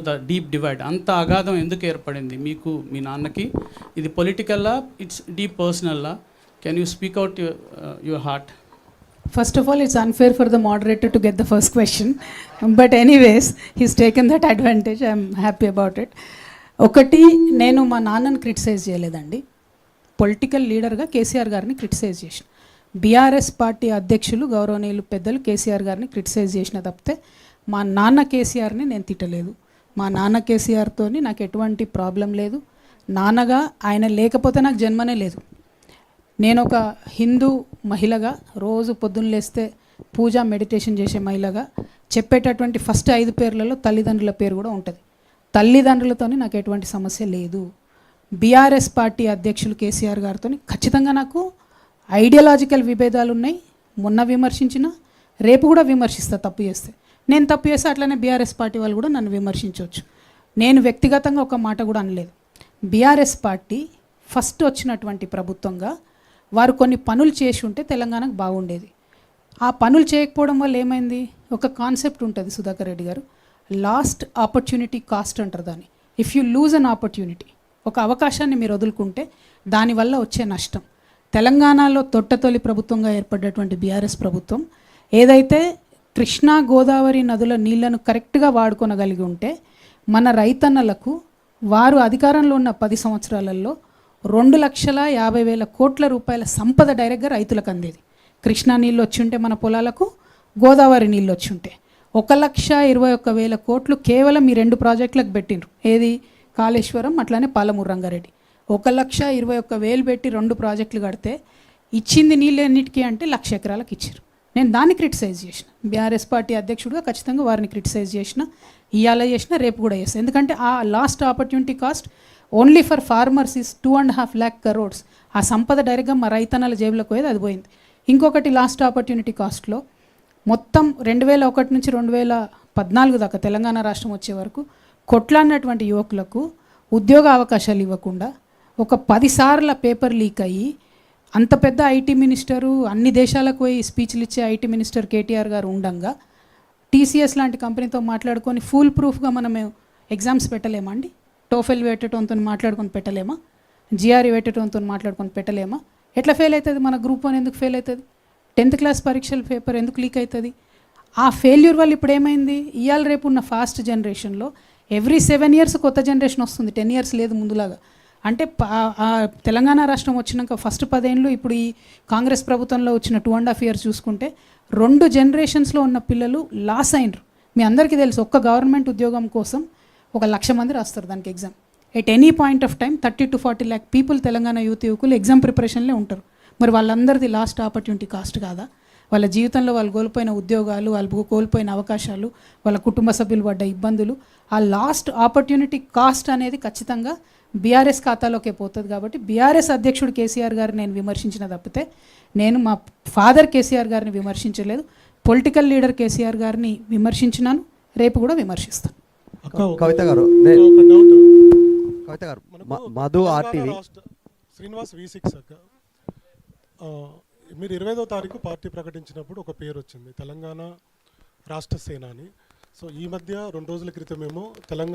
The deep divide అంత అగాధం ఎందుకు ఏర్పడింది మీకు మీ నాన్నకి? ఇది పొలిటికల్లా, ఇట్స్ డీప్ పర్సనల్లా? Can you speak out your heart? First of all, it's unfair for the moderator to get the first question. But anyways, he's taken that advantage. I'm happy about it. ఒకటి, నేను మా నాన్నని criticise చేయలేదండి. Political లీడర్గా కేసీఆర్ గారిని criticise చేసిన. BRS party అధ్యక్షులు గౌరవనీయులు పెద్దలు కేసీఆర్ గారిని క్రిటిసైజ్ చేసిన తప్పితే మా నాన్న కేసీఆర్ని నేను తిట్టలేదు. మా నాన్న కేసీఆర్తో నాకు ఎటువంటి ప్రాబ్లం లేదు. నాన్నగా ఆయన లేకపోతే నాకు జన్మనే లేదు. నేను ఒక హిందూ మహిళగా రోజు పొద్దున్న లేస్తే పూజ మెడిటేషన్ చేసే మహిళగా చెప్పేటటువంటి ఫస్ట్ 5 పేర్లలో తల్లిదండ్రుల పేరు కూడా ఉంటుంది. తల్లిదండ్రులతో నాకు ఎటువంటి సమస్య లేదు. బీఆర్ఎస్ పార్టీ అధ్యక్షులు కేసీఆర్ గారితో ఖచ్చితంగా నాకు ఐడియాలజికల్ విభేదాలు ఉన్నాయి. మొన్న విమర్శించిన, రేపు కూడా విమర్శిస్తా తప్పు చేస్తే. నేను తప్పు చేస్తే అట్లనే బీఆర్ఎస్ పార్టీ వాళ్ళు కూడా నన్ను విమర్శించవచ్చు. నేను వ్యక్తిగతంగా ఒక మాట కూడా అనలేదు. బీఆర్ఎస్ పార్టీ ఫస్ట్ వచ్చినటువంటి ప్రభుత్వంగా వారు కొన్ని పనులు చేసి ఉంటే తెలంగాణకు బాగుండేది. ఆ పనులు చేయకపోవడం వల్ల ఏమైంది? ఒక కాన్సెప్ట్ ఉంటుంది సుధాకర్ రెడ్డి గారు, లాస్ట్ ఆపర్చునిటీ కాస్ట్ అంటారు దాన్ని. If you lose an opportunity, ఒక అవకాశాన్ని మీరు వదులుకుంటే దానివల్ల వచ్చే నష్టం. తెలంగాణలో తొట్టతొలి ప్రభుత్వంగా ఏర్పడ్డటువంటి బీఆర్ఎస్ ప్రభుత్వం ఏదైతే కృష్ణా గోదావరి నదుల నీళ్లను కరెక్ట్గా వాడుకొనగలిగి ఉంటే మన రైతన్నలకు వారు అధికారంలో ఉన్న 10 సంవత్సరాలలో 2,50,000 కోట్ల రూపాయల సంపద డైరెక్ట్గా రైతులకు అందేది. కృష్ణా నీళ్ళు వచ్చి ఉంటే మన పొలాలకు, గోదావరి నీళ్ళు వచ్చి ఉంటే 1,21,000 కోట్లు కేవలం ఈ 2 ప్రాజెక్టులకు పెట్టిండ్రు. ఏది? కాళేశ్వరం, అట్లానే పాలమూరు రంగారెడ్డి. 1,21,000 పెట్టి 2 ప్రాజెక్టులు కడితే ఇచ్చింది నీళ్ళు ఎన్నిటికీ అంటే 1,00,000 ఎకరాలకు ఇచ్చారు. నేను దాన్ని క్రిటిసైజ్ చేసిన. బీఆర్ఎస్ పార్టీ అధ్యక్షుడిగా ఖచ్చితంగా వారిని క్రిటిసైజ్ చేసిన, ఇవాళ చేసిన, రేపు కూడా చేస్తాను. ఎందుకంటే ఆ last opportunity cost only for farmers is 2.5 lakh crores. ఆ సంపద డైరెక్ట్గా మా రైతన్నల జేబులకు పోయేది, అది పోయింది. ఇంకొకటి లాస్ట్ ఆపర్చునిటీ కాస్ట్లో మొత్తం 2001 నుంచి 2014 దాకా తెలంగాణ రాష్ట్రం వచ్చే వరకు కొట్లాడినటువంటి యువకులకు ఉద్యోగ అవకాశాలు ఇవ్వకుండా ఒక 10 సార్ల పేపర్ లీక్ అయ్యి అంత పెద్ద ఐటీ మినిస్టరు, అన్ని దేశాలకు పోయి స్పీచ్లు ఇచ్చే ఐటీ మినిస్టర్ కేటీఆర్ గారు ఉండంగా టీసీఎస్ లాంటి కంపెనీతో మాట్లాడుకొని ఫుల్ ప్రూఫ్గా మనమే ఎగ్జామ్స్ పెట్టలేమా అండి? టోఫెల్ పెట్టడంతో మాట్లాడుకొని పెట్టలేమా? జిఆర్ఈ పెట్టడంతో మాట్లాడుకొని పెట్టలేమా? ఎట్లా ఫెయిల్ అవుతుంది? మన గ్రూప్ 1 ఎందుకు ఫెయిల్ అవుతుంది? 10th క్లాస్ పరీక్షల పేపర్ ఎందుకు లీక్ అవుతుంది? ఆ ఫెయిల్యూర్ వల్ల ఇప్పుడు ఏమైంది? ఇవాళ రేపు ఉన్న ఫాస్ట్ జనరేషన్లో ఎవ్రీ 7 years కొత్త జనరేషన్ వస్తుంది. 10 years లేదు ముందులాగా. అంటే తెలంగాణ రాష్ట్రం వచ్చినాక ఫస్ట్ 10 ఏళ్ళు, ఇప్పుడు ఈ కాంగ్రెస్ ప్రభుత్వంలో వచ్చిన 2.5 years చూసుకుంటే 2 generations ఉన్న పిల్లలు లాస్ అయినరు. మీ అందరికీ తెలుసు, ఒక్క గవర్నమెంట్ ఉద్యోగం కోసం 1,00,000 మంది రాస్తారు దానికి exam. At any point of time 30 to 40 lakh people Telangana యువకులు ఎగ్జామ్ ప్రిపరేషన్లే ఉంటారు. మరి వాళ్ళందరిది లాస్ట్ ఆపర్చునిటీ కాస్ట్ కాదా? వాళ్ళ జీవితంలో వాళ్ళు కోల్పోయిన ఉద్యోగాలు, వాళ్ళు కోల్పోయిన అవకాశాలు, వాళ్ళ కుటుంబ సభ్యులు పడ్డ ఇబ్బందులు, ఆ లాస్ట్ ఆపర్చునిటీ కాస్ట్ అనేది ఖచ్చితంగా బీఆర్ఎస్ ఖాతాలోకే పోతుంది. కాబట్టి బీఆర్ఎస్ అధ్యక్షుడు కేసీఆర్ గారిని నేను విమర్శించిన తప్పితే నేను మా ఫాదర్ కేసీఆర్ గారిని విమర్శించలేదు. పొలిటికల్ లీడర్ కేసీఆర్ గారిని విమర్శించినాను, రేపు కూడా విమర్శిస్తాను. కవిత గారు, మధు ఆర్టీవీ శ్రీనివాస్ V6 అక్క, మీరు 25వ తారీఖు పార్టీ ప్రకటించినప్పుడు ఒక పేరు వచ్చింది, తెలంగాణ రాష్ట్ర సేన అని. సో ఈ మధ్య 2 రోజుల క్రితమేమో తెలంగాణ